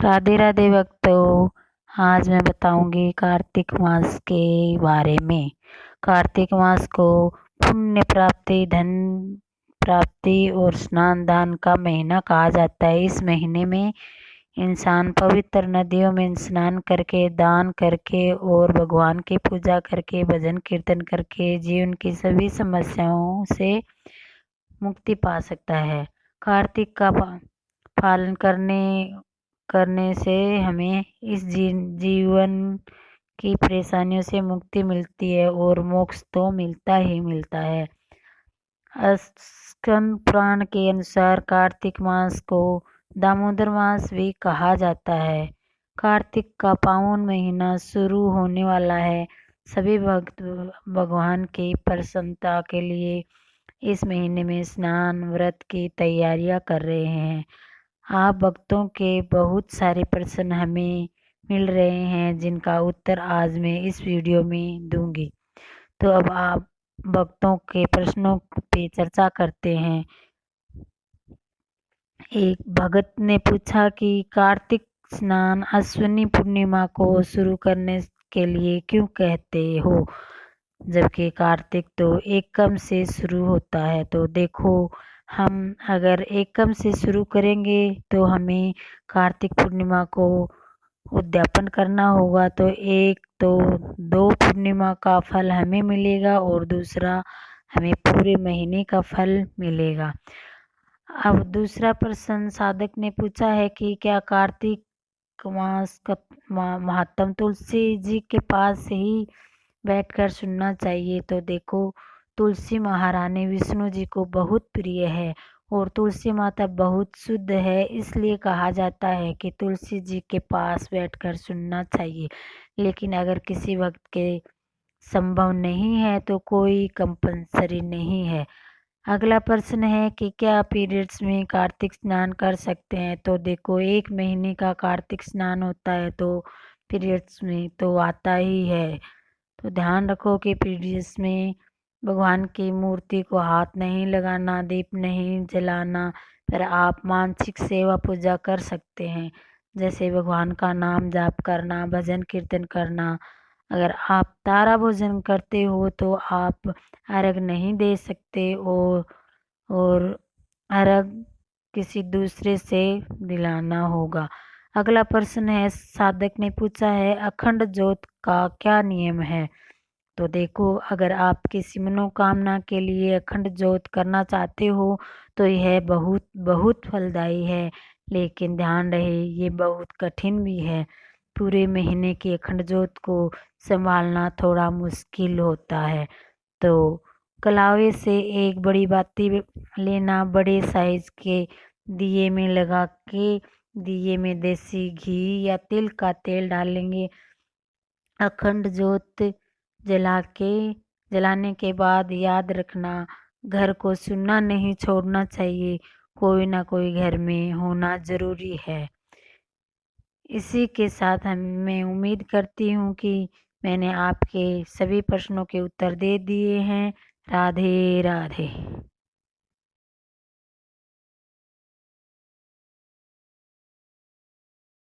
राधे राधे भक्तों। आज मैं बताऊंगी कार्तिक मास के बारे में। कार्तिक मास को पुण्य प्राप्ति, धन प्राप्ति और स्नान दान का महीना कहा जाता है। इस महीने में इंसान पवित्र नदियों में स्नान करके, दान करके और भगवान की पूजा करके, भजन कीर्तन करके जीवन की सभी समस्याओं से मुक्ति पा सकता है। कार्तिक का पालन करने से हमें इस जीवन की परेशानियों से मुक्ति मिलती है और मोक्ष तो मिलता ही मिलता है। स्कंद पुराण के अनुसार कार्तिक मास को दामोदर मास भी कहा जाता है। कार्तिक का पावन महीना शुरू होने वाला है। सभी भक्त भगवान की प्रसन्नता के लिए इस महीने में स्नान व्रत की तैयारियां कर रहे हैं। आप भक्तों के बहुत सारे प्रश्न हमें मिल रहे हैं, जिनका उत्तर आज मैं इस वीडियो में दूंगी। तो अब आप भक्तों के प्रश्नों पे चर्चा करते हैं। एक भगत ने पूछा कि कार्तिक स्नान अश्विनी पूर्णिमा को शुरू करने के लिए क्यों कहते हो, जबकि कार्तिक तो एकम से शुरू होता है। तो देखो, हम अगर एकम से शुरू करेंगे तो हमें कार्तिक पूर्णिमा को उद्यापन करना होगा। तो एक तो 2 पूर्णिमा का फल हमें मिलेगा और दूसरा हमें पूरे महीने का फल मिलेगा। अब दूसरा प्रश्न साधक ने पूछा है कि क्या कार्तिक मास का महात्म तुलसी जी के पास ही बैठकर सुनना चाहिए। तो देखो, तुलसी महारानी विष्णु जी को बहुत प्रिय है और तुलसी माता बहुत शुद्ध है, इसलिए कहा जाता है कि तुलसी जी के पास बैठकर सुनना चाहिए। लेकिन अगर किसी वक्त के संभव नहीं है तो कोई कंपलसरी नहीं है। अगला प्रश्न है कि क्या पीरियड्स में कार्तिक स्नान कर सकते हैं। तो देखो, 1 महीने का कार्तिक स्नान होता है तो पीरियड्स में तो आता ही है। तो ध्यान रखो कि पीरियड्स में भगवान की मूर्ति को हाथ नहीं लगाना, दीप नहीं जलाना, पर आप मानसिक सेवा पूजा कर सकते हैं, जैसे भगवान का नाम जाप करना, भजन कीर्तन करना। अगर आप तारा भोजन करते हो तो आप अर्घ नहीं दे सकते और अर्घ किसी दूसरे से दिलाना होगा। अगला प्रश्न है, साधक ने पूछा है अखंड ज्योत का क्या नियम है। तो देखो, अगर आप किसी मनोकामना के लिए अखंड ज्योत करना चाहते हो तो यह बहुत बहुत फलदायी है, लेकिन ध्यान रहे ये बहुत कठिन भी है। पूरे महीने की अखंड ज्योत को संभालना थोड़ा मुश्किल होता है। तो कलावे से एक बड़ी बाती लेना, बड़े साइज के दिए में लगा के दिए में देसी घी या तिल का तेल डालेंगे। अखंड ज्योत जलाने के बाद याद रखना, घर को सुनना नहीं छोड़ना चाहिए। कोई ना कोई घर में होना जरूरी है। इसी के साथ मैं उम्मीद करती हूँ कि मैंने आपके सभी प्रश्नों के उत्तर दे दिए हैं। राधे राधे।